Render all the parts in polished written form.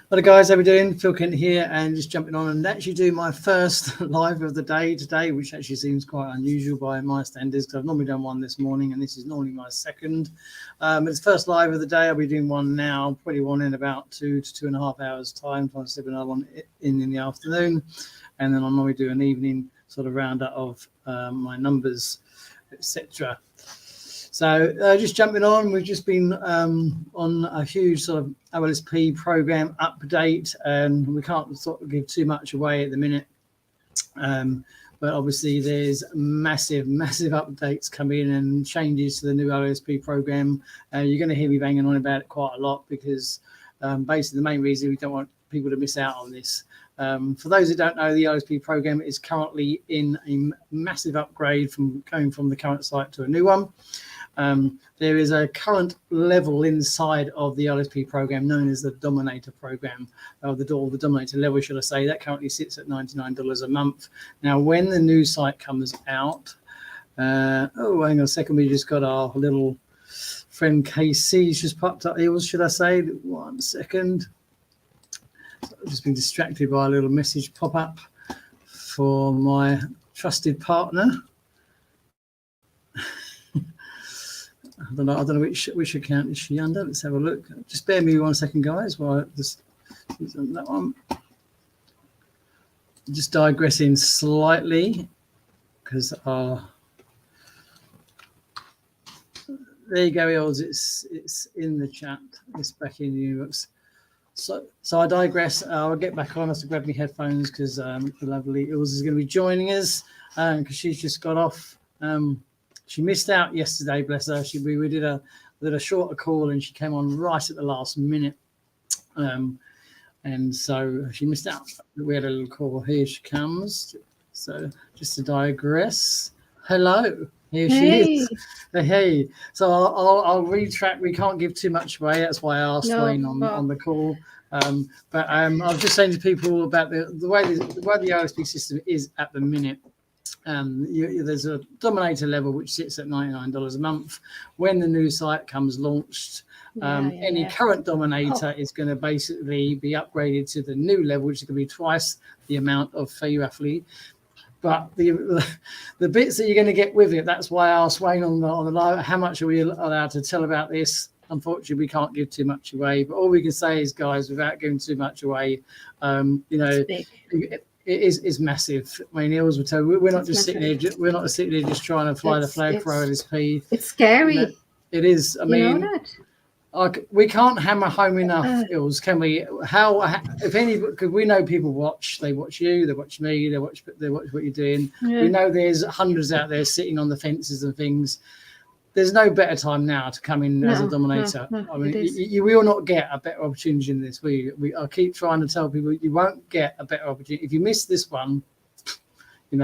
Hello guys, how we doing? Phil Kent here, and just jumping on and actually do my first live of the day today, which actually seems quite unusual by my standards because I've normally done one this morning and this is normally my second. It's the first live of the day. I'll be doing one now, probably one in about 2 to 2.5 hours time, trying to slip another one in the afternoon, and then I'll normally do an evening sort of roundup of my numbers, etc. So just jumping on, we've just been on a huge sort of OLSP program update, and we can't sort of give too much away at the minute. But obviously there's massive updates coming and changes to the new OLSP program. You're going to hear me banging on about it quite a lot because basically the main reason we don't want people to miss out on this. For those who don't know, the OLSP program is currently in a massive upgrade from going from the current site to a new one. There is a current level inside of the LSP program known as the Dominator program, or the Dominator level, should I say. That currently sits at $99 a month. Now, when the new site comes out, oh, hang on a second, we just got our little friend KC's just popped up here, should I say? 1 second. So I've just been distracted by a little message pop up for my trusted partner. I don't know which account is she under. Let's have a look. Just bear me 1 second, guys, while this is on that one. Just digressing slightly because there you go, Els. It's in the chat. It's back in the inbox. So I digress. I'll get back on. I have to grab my headphones because the lovely Els is going to be joining us because she's just got off. She missed out yesterday, bless her. We did a shorter call and she came on right at the last minute. And so she missed out. We had a little call. Here she comes. So just to digress. Hello. Here she is. Hey. So I'll retract. We can't give too much away. That's why I asked Wayne on the call. But I was just saying to people about the way the OSP system is at the minute. There's a Dominator level which sits at $99 a month. When the new site comes launched, any current Dominator is going to basically be upgraded to the new level, which is going to be twice the amount of fee roughly. But the bits that you're going to get with it, that's why I asked Wayne on the live, how much are we allowed to tell about this? Unfortunately, we can't give too much away. But all we can say is, guys, without giving too much away, It is massive. I mean, Els will tell you, we're not just sitting there. We're not sitting there just trying to fly the flag for OLSP. It's scary. It is. I mean, we can't hammer home enough, Els, can we? How if any? Because we know people watch. They watch you. They watch me. They watch what you're doing. Yeah. We know there's hundreds out there sitting on the fences and things. There's no better time now to come in as a Dominator. No, I mean, you will not get a better opportunity in this. I keep trying to tell people you won't get a better opportunity. If you miss this one, you're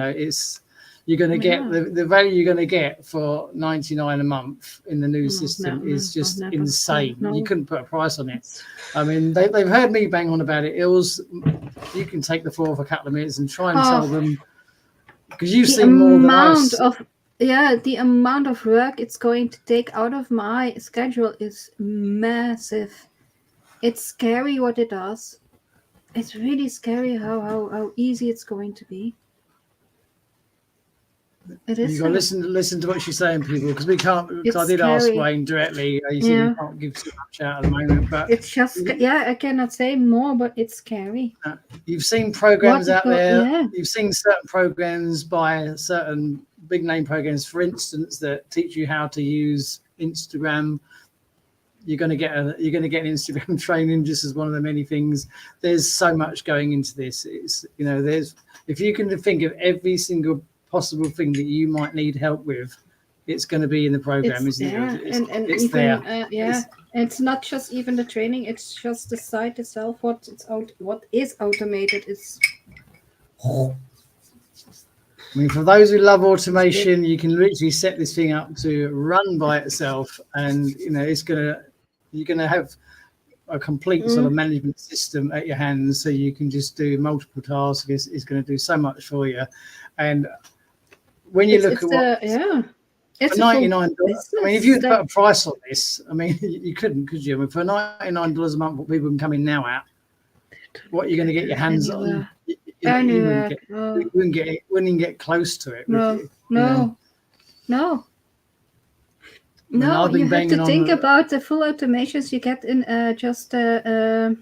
going to get the value you're going to get for $99 a month in the new system is just insane. You couldn't put a price on it. I mean, they've heard me bang on about it. Els, you can take the floor for a couple of minutes and try and tell them because you've seen more than us. The amount of work it's going to take out of my schedule is massive. It's scary what it does. It's really scary how easy it's going to be. It is. You got to listen to what she's saying, people, because we can't. I did ask Wayne directly. You see, we can't give too much out at the moment, but it's just I cannot say more, but it's scary. You've seen programs out there. Yeah. You've seen certain programs by certain big name programs, for instance, that teach you how to use Instagram. You're going to get an Instagram training just as one of the many things. There's so much going into this. It's there's if you can think of every single possible thing that you might need help with, it's going to be in the program, isn't it? It's even, there. It's not just even the training; it's just the site itself. What is automated is. I mean, for those who love automation, you can literally set this thing up to run by itself, and you're gonna have a complete sort of management system at your hands, so you can just do multiple tasks. It's going to do so much for you, and when you look at it's $99. I mean, if you put a price on this, I mean, you couldn't, could you? I mean, for $99 a month, what people can come in now at, what you're going to get your hands on. Anywhere. You wouldn't get close to it. No. You know? No. I mean, No, I've been you have banging to on think the- about the full automations you get in just a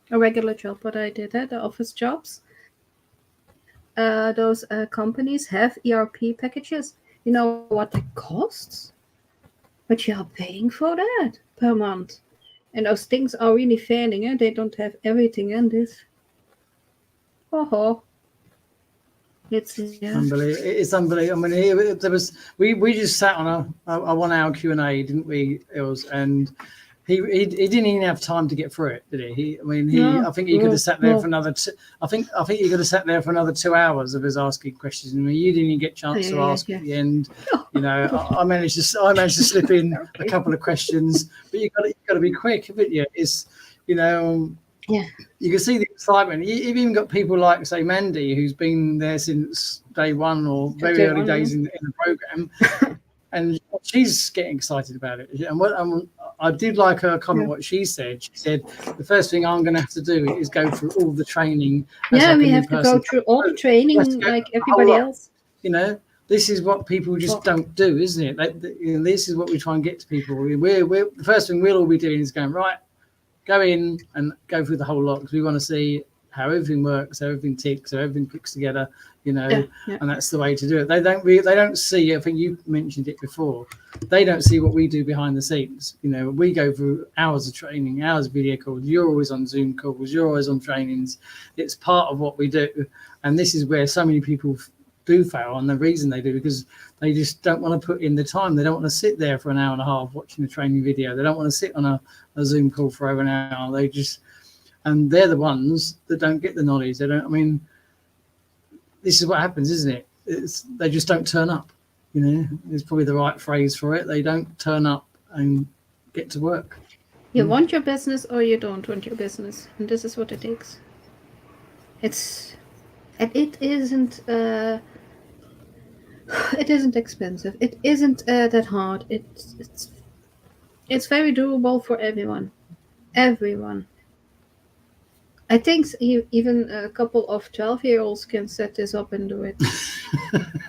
regular job. What I did, the office jobs. Those companies have ERP packages. You know what that costs? But you are paying for that per month. And those things are really failing. Eh? They don't have everything in this. Oh, it's unbelievable. It's unbelievable. I mean, there was we just sat on a 1 hour Q&A, didn't we, Ilse? And he didn't even have time to get through it, did he? I think he could have sat there for another. I think he could have sat there for another 2 hours of us asking questions. I mean, you didn't even get a chance to ask at the end. You know, I managed to slip in a couple of questions, but you got to be quick, haven't you? It's you can see the excitement. You've even got people like, say, Mandy, who's been there since day one or very early days in the program, and she's getting excited about it. And I did like her comment. What she said, the first thing I'm going to have to do is go through all the training. We have to go through all the training like everybody else. You know, this is what people just don't do, isn't it? This is what we try and get to people. We're the first thing we'll all be doing is going, right, go in and go through the whole lot, because we want to see how everything works, how everything ticks, how everything clicks together, you know, and that's the way to do it. They don't see, I think you mentioned it before, they don't see what we do behind the scenes. You know, we go through hours of training, hours of video calls, you're always on Zoom calls, you're always on trainings. It's part of what we do. And this is where so many people do fail, and the reason they do, because they just don't want to put in the time. They don't want to sit there for an hour and a half watching a training video. They don't want to sit on a Zoom call for over an hour. And they're the ones that don't get the knowledge. This is what happens, isn't it? They just don't turn up. You know, it's probably the right phrase for it. They don't turn up and get to work. You want your business or you don't want your business, and this is what it takes. It isn't. It isn't expensive. It isn't that hard. It's very doable for everyone. Everyone. I think even a couple of 12-year-olds can set this up and do it.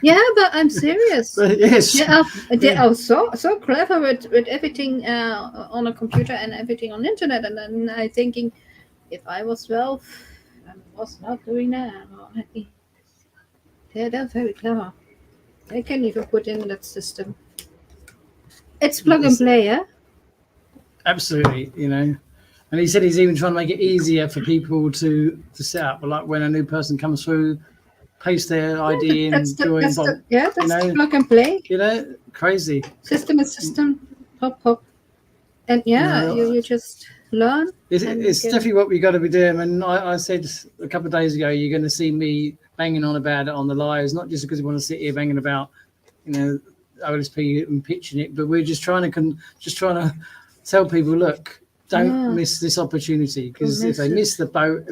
Yeah, but I'm serious. Yes. They are so clever with everything on a computer and everything on the internet. And then I'm thinking, if I was 12 and was not doing that, they're very clever. They can even put in that system. It's plug and play, yeah? Absolutely, you know. And he said he's even trying to make it easier for people to set up. Like when a new person comes through, paste their ID in, join. That's the plug and play. You know, crazy. System is system, pop. And you just learn. It's definitely what we got to be doing. And I said a couple of days ago, you're going to see me banging on about it on the lives, not just because we want to sit here banging about, you know, OSP and pitching it, but we're just trying to tell people, look, don't miss this opportunity, because if they miss the boat,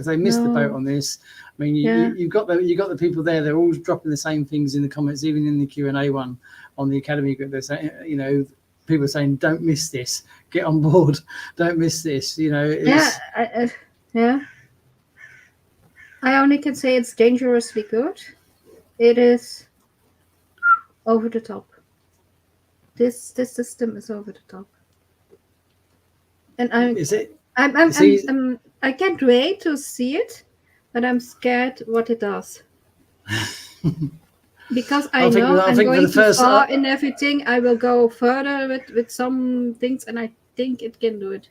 on this, I mean, you've got the people there. They're all dropping the same things in the comments, even in the Q&A one on the Academy group. They're saying, you know, people are saying, don't miss this, get on board, don't miss this. You know, I only can say it's dangerously good. It is over the top. This system is over the top. And I can't wait to see it, but I'm scared what it does. Because I'm going too far in everything. I will go further with some things, and I think it can do it.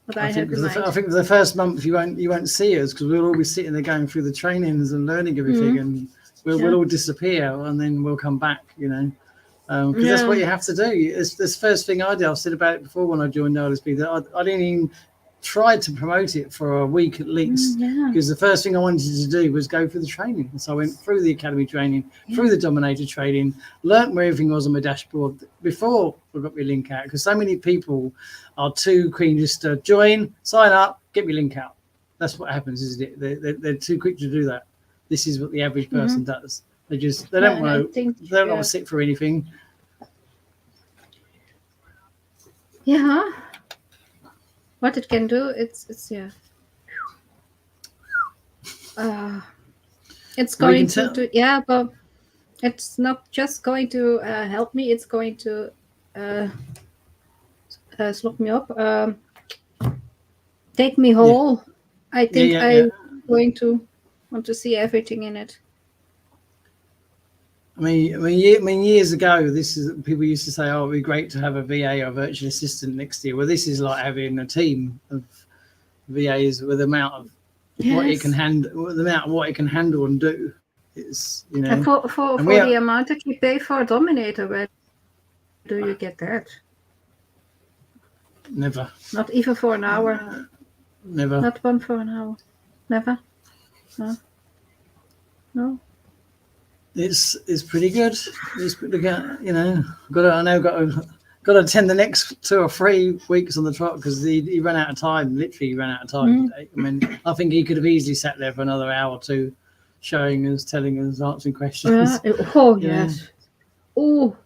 But I think for the first month you won't see us, because we'll all be sitting there going through the trainings and learning everything, and we'll all disappear, and then we'll come back. You know. Because that's what you have to do. It's this first thing I did. I've said about it before when I joined LSP, that I didn't even try to promote it for a week at least, because the first thing I wanted to do was go through the training. So I went through the Academy training, through the Dominator training, learnt where everything was on my dashboard before I got my link out, because so many people are too keen just to join, sign up, get my link out. That's what happens, isn't it? They're too quick to do that. This is what the average person does. They don't want to sit for anything. Yeah. What it can do, it's it's We going can to yeah, but it's not just going to help me. It's going to slop me up, take me whole. I think yeah. I'm going to want to see everything in it. I mean, years ago, this is people used to say, "Oh, it'd be great to have a VA or virtual assistant next year." Well, this is like having a team of VAs with the amount of what it can Yes. handle, the amount of what it can handle and do. It's And and we for the are amount that you pay for a Dominator, where do you get that? never, Not even for an hour. never. Not one for an hour. Never. No. No. It's pretty good. It's pretty good. Got to attend the next 2 or 3 weeks on the trot because he ran out of time. Literally, he ran out of time today. I mean, I think he could have easily sat there for another hour or two, showing us, telling us, answering questions. Oh, You know, yes. Oh,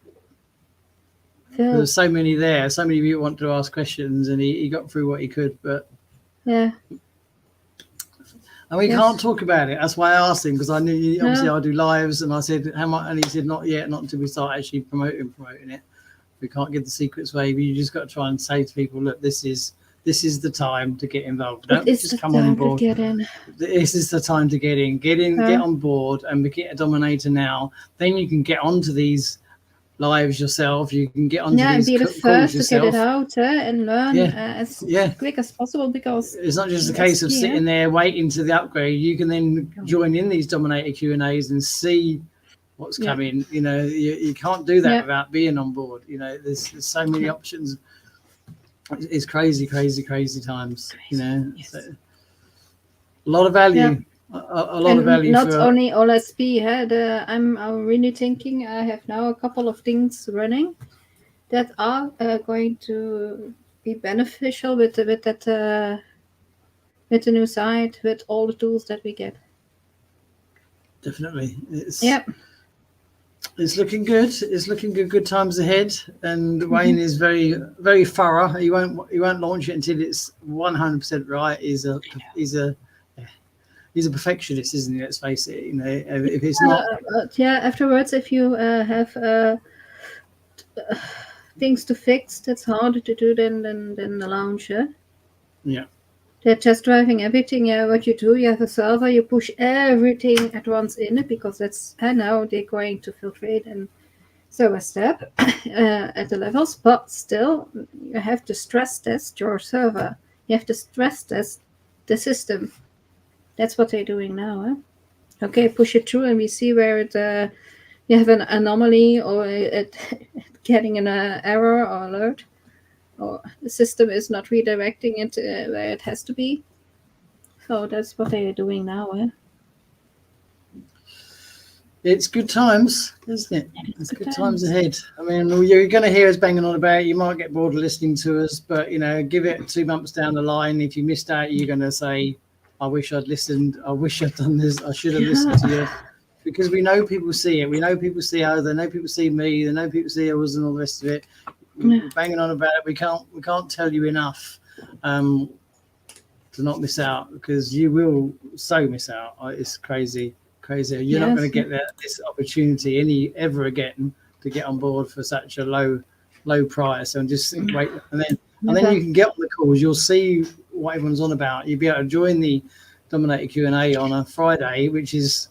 Phil. there's so many there. So many people want to ask questions, and he got through what he could. But Yeah. and we Yes. can't talk about it. That's why I asked him because I knew obviously No. I do lives, and I said how much, and he said not yet, not until we start actually promoting it. We can't give the secrets away. But you just got to try and say to people, look, this is the time to get involved. Don't It's just the come on time board. to get in. This is the time to get in, get on board, and get a Dominator now. Then you can get onto these lives yourself. You can get onto and these be the calls first to yourself. get it out and learn as quick as possible, because it's not just a case of sitting there waiting to the upgrade. You can then join in these Dominator Q&As and see what's coming. You know, you can't do that without being on board. You know, there's so many options. It's crazy times. You know, so, a lot of value. A lot of value. Not only OLSP. I'm really thinking I have now a couple of things running that are going to be beneficial with the new site, with all the tools that we get. Definitely, it's looking good. It's looking good. Good times ahead. And Wayne is very, very thorough. He won't launch it until it's 100% right. He's a perfectionist, isn't he? Let's face it. You know, if it's not. Afterwards, if you have things to fix, that's harder to do than the launcher. Yeah. They're just driving everything. What you do, you have a server, you push everything at once in it, because that's now they're going to filtrate and so a step at the levels. But still, you have to stress test your server. You have to stress test the system. That's what they're doing now. Okay, push it through, and we see where it you have an anomaly, or it getting an error or alert, or the system is not redirecting it where it has to be. So that's what they are doing now. It's good times, isn't it? It's good times ahead. I mean, you're going to hear us banging on about it. You might get bored of listening to us, but, you know, give it 2 months down the line. If you missed out, you're going to say, I wish I'd listened. I wish I'd done this. I should have listened to you. Because we know people see it. We know people see her. They know people see me. They know people see us and all the rest of it. We're banging on about it. We can't tell you enough to not miss out, because you will so miss out. It's crazy. You're not going to get this opportunity ever again to get on board for such a low price, and just wait. And then you can get on the calls. You'll see what everyone's on about. You'll be able to join the Dominator Q&A on a Friday, which is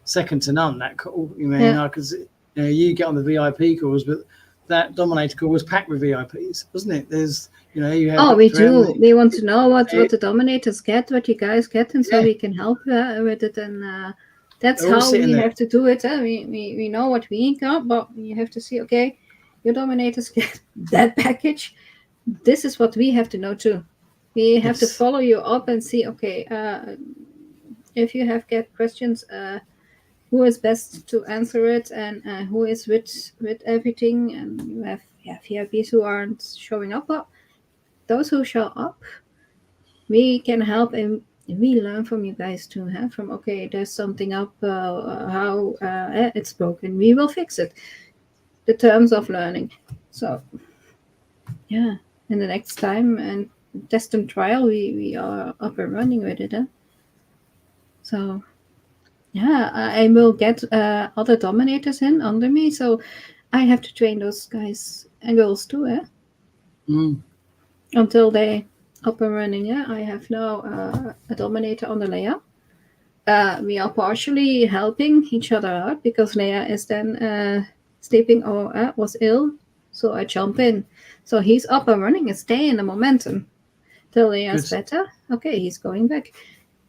second to none. That call, because you get on the VIP calls, but that Dominator call was packed with VIPs, wasn't it? There's, you have. We do. We want to know what the Dominators get, what you guys get, and so we can help with it. And that's how we have to do it. We know what we got, but you have to see, okay, your Dominators get that package. This is what we have to know too. We have to follow you up and see, okay, if you have get questions, who is best to answer it, and who is with everything. And you have VIPs who aren't showing up, but those who show up, we can help, and we learn from you guys too. From, okay, there's something up, how it's broken, we will fix it. The terms of learning. So in the next time and test and trial, we are up and running with it. So yeah, I will get other dominators in under me. So I have to train those guys and girls too, Mm. until they up and running. Yeah, I have now a dominator on the Leia. We are partially helping each other out because Leia is then sleeping or was ill. So I jump in. So he's up and running and stay in the momentum till Leia's Good. better. Okay, he's going back.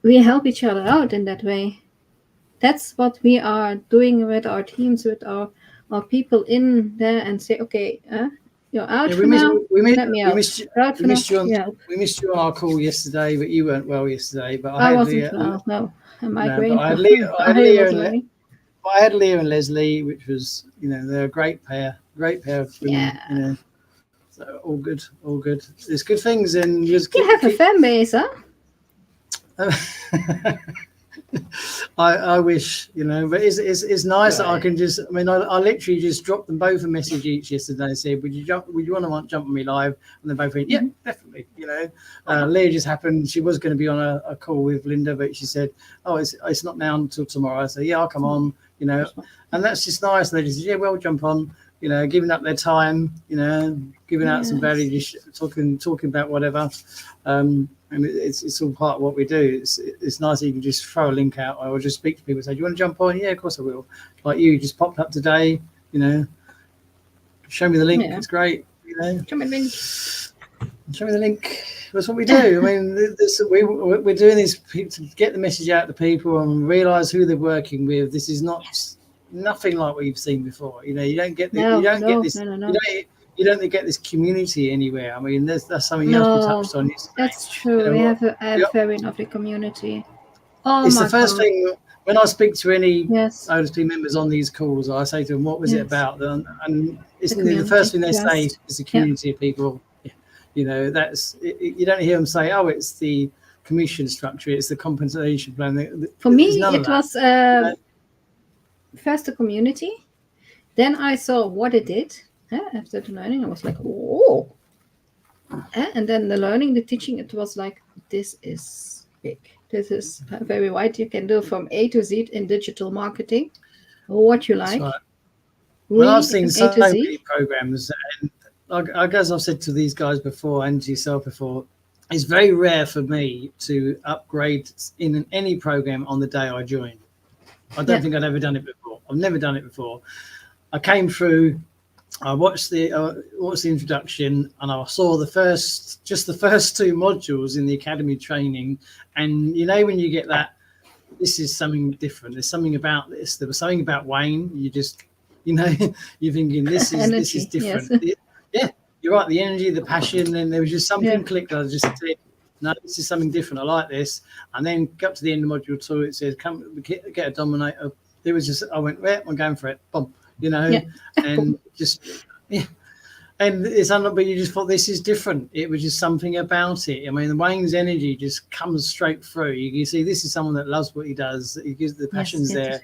We help each other out in that way. That's what we are doing with our teams, with our people in there, and say, okay, you're out Yeah, for now. Let me we help. missed you. You're out We for now. missed you on You help. we missed you on our call yesterday, but you weren't well yesterday. But I I had wasn't well. No, a no, but migraine. I had I Leah was and running. I had Leah and Leslie, which was they're a great pair of women. Yeah. So all good, all good. There's good things, and you just You have a fan base, huh? I wish, but it's nice that I Right. can just. I mean, I literally just dropped them both a message each yesterday. And said, "Would you want to jump on me live?" And they both went, "Yeah, definitely." Leah just happened. She was going to be on a call with Linda, but she said, "Oh, it's not now until tomorrow." I said, "Yeah, I'll come on." And that's just nice. And they just said, "Yeah, well, jump on." Giving up their time. Giving out some value, just talking about whatever. And it's all part of what we do. It's nice that you can just throw a link out or just speak to people and say, "Do you want to jump on?" Yeah, of course I will. Like you just popped up today, show me the link. Yeah. It's great. Show me the link. Show me the link. That's what we do. I mean, we're doing this to get the message out to people and realize who they're working with. This is nothing like what you've seen before. You don't get this. No. You don't get this community anywhere. I mean, that's something else we touched on yesterday. That's true. We have a very lovely community. Oh It's my the first God. thing when I speak to any Yes. OSP members on these calls, I say to them, "What was it about?" And it's the first thing they say is the community of people. That's you don't hear them say, "Oh, it's the commission structure, it's the compensation plan." For me, it was first the community. Then I saw what it did. After the learning, I was like, "Oh!" And then the learning, the teaching, it was like, "This is big. This is very wide. You can do from A to Z in digital marketing, what you like." Right. Well, I've seen so many programs, and I guess I've said to these guys before and to yourself before, it's very rare for me to upgrade in any program on the day I join. I don't think I'd ever done it before. I've never done it before. I came through, I watched the introduction, and I saw the first two modules in the academy training, and when you get that, this is something different. There's something about this. There was something about Wayne. You just, you're thinking this is different. Yes. Yeah, you're right. The energy, the passion, and there was just something clicked. I just said, no, this is something different. I like this. And then got to the end of module 2. It says, "Come get a dominator." It was just, I went, "Well, I'm going for it." Boom, and just And it's but you just thought this is different. It was just something about it. I mean, Wayne's energy just comes straight through. You see, this is someone that loves what he does. He gives the passions there.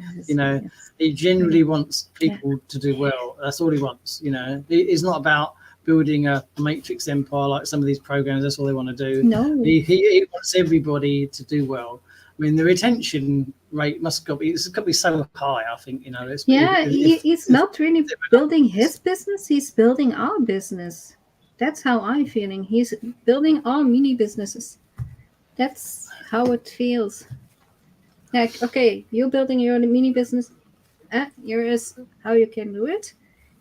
He genuinely wants people to do well. That's all he wants. It's not about building a matrix empire like some of these programs. That's all they want to do. No, he wants everybody to do well. I mean, the retention rate it's got to be so high. I think he's not really building his business. He's building our business. That's how I'm feeling. He's building our mini businesses. That's how it feels. Like, okay, you're building your mini business. Here is how you can do it,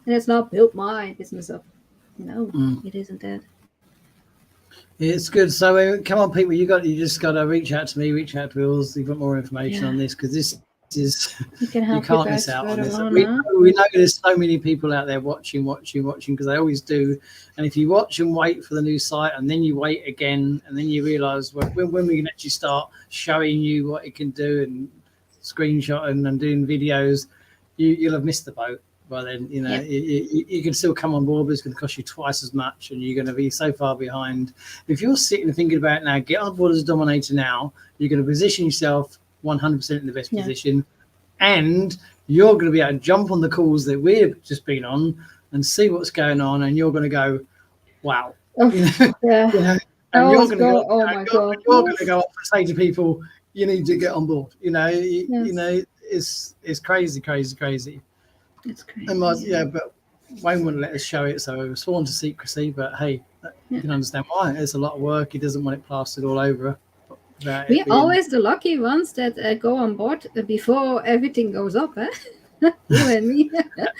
and it's not build my business up. No, it isn't that. It's good. So come on, people, you just got to reach out to me, reach out to Wills. You've got more information on this because this is you can't miss out on this. We know there's so many people out there watching because they always do. And if you watch and wait for the new site, and then you wait again, and then you realise when we can actually start showing you what it can do and screenshotting and doing videos, you'll have missed the boat. Well, then, you can still come on board, but it's going to cost you twice as much, and you're going to be so far behind. If you're sitting and thinking about it now, get on board as a dominator now. You're going to position yourself 100% in the best position, and you're going to be able to jump on the calls that we've just been on and see what's going on, and you're going to go, wow. and Oh, you're it's going to go, go. Oh my God. you're going to Yes. go up and say to people, you need to get on board. You Yes. know, it's crazy. It's crazy. And but Wayne wouldn't let us show it, so we were sworn to secrecy. But hey, you can understand why. It's a lot of work. He doesn't want it plastered all over. We're always the lucky ones that go on board before everything goes up. Eh? You and me.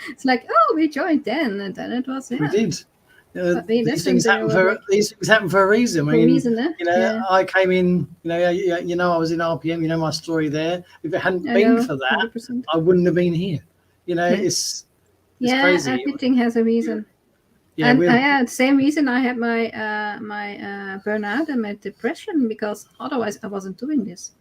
It's like, oh, we joined then, and then it was. We did. But we These listened. things happen for a reason. I For a mean, reason, eh? I came in. I was in RPM. You know my story there. If it hadn't been for that, 100%. I wouldn't have been here. It's crazy. Everything has a reason. Yeah, and I had the same reason I had my burnout and my depression, because otherwise I wasn't doing this.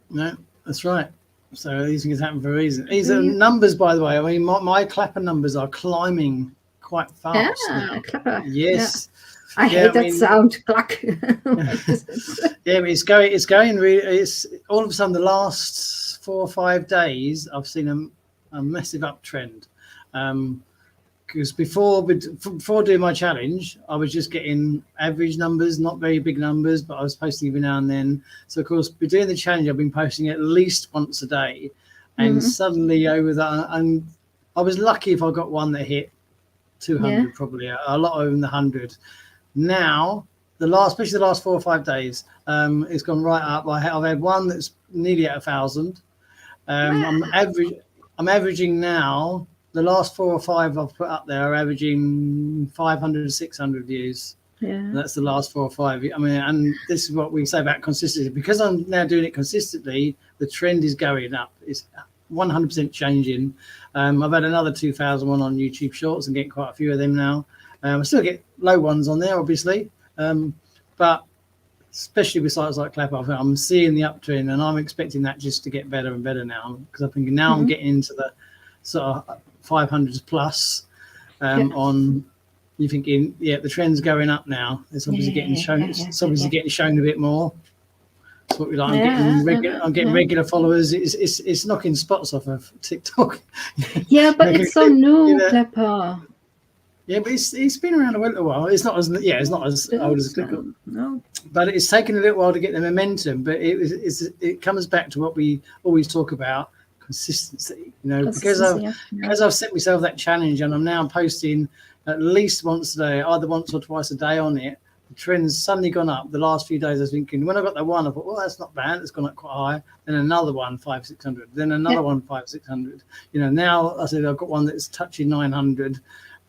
No, that's right. So these things happen for a reason. These are numbers, by the way. I mean, my clapper numbers are climbing quite fast now. Clapper. Yes. I hate that sound. Clack. Yeah, but it's going really. It's all of a sudden the last 4 or 5 days I've seen a massive uptrend. Because before doing my challenge, I was just getting average numbers, not very big numbers, but I was posting every now and then. So of course, by doing the challenge, I've been posting at least once a day, and suddenly over that, and I was lucky if I got one that hit 200, probably a lot over the 100. Now, especially the last 4 or 5 days, it's gone right up. I've had one that's nearly at 1,000. I'm averaging now. The last 4 or 5 I've put up there are averaging 500, 600 views. Yeah, that's the last 4 or 5. I mean, and this is what we say about consistency. Because I'm now doing it consistently, the trend is going up. It's 100% changing. I've had another 2,000 one on YouTube Shorts and get quite a few of them now. I still get low ones on there, obviously, but especially with sites like Clapper, I'm seeing the uptrend, and I'm expecting that just to get better and better now, because I think now I'm getting into the sort of 500s plus on. You're thinking, the trend's going up now. It's obviously getting shown. It's obviously getting shown a bit more. That's what we like. I'm getting regular followers. It's knocking spots off of TikTok. Yeah, but it's so new, Clapper. Yeah, but it's been around a little while. It's not as old as TikTok. No, but it's taken a little while to get the momentum. But it comes back to what we always talk about: consistency. Because I've set myself that challenge, and I'm now posting at least once a day, either once or twice a day on it. The trend's suddenly gone up. The last few days, I was thinking, when I got that one, I thought, well, that's not bad. It's gone up quite high. Then another one, 500, 600. Then another one, 500, 600. Now I said I've got one that's touching 900.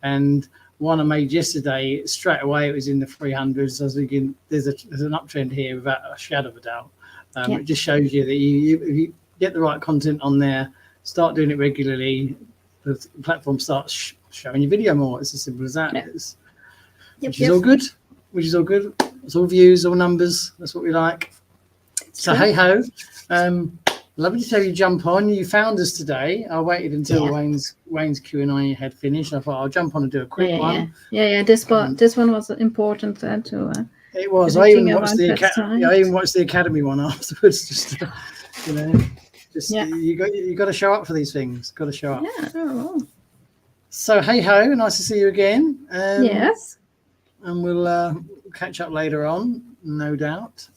And one I made yesterday, straight away, it was in the 300s. So I was thinking, there's an uptrend here without a shadow of a doubt. It just shows you that if you get the right content on there, start doing it regularly, the platform starts showing you video more. It's as simple as that. Which is all good. It's all views, all numbers. That's what we like. So hey ho. Lovely to have you jump on. You found us today. I waited until Wayne's Q&A had finished. I thought I'll jump on and do a quick one. Yeah. This one was important to. It was. I even watched the Academy one afterwards. Just you got to show up for these things. Got to show up. Yeah. Oh. So hey ho, nice to see you again. Yes. And we'll catch up later on, no doubt.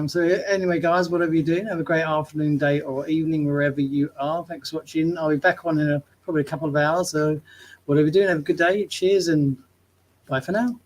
So anyway, guys, whatever you're doing, have a great afternoon, day, or evening, wherever you are. Thanks for watching. I'll be back on in probably a couple of hours. So whatever you're doing, have a good day. Cheers and bye for now.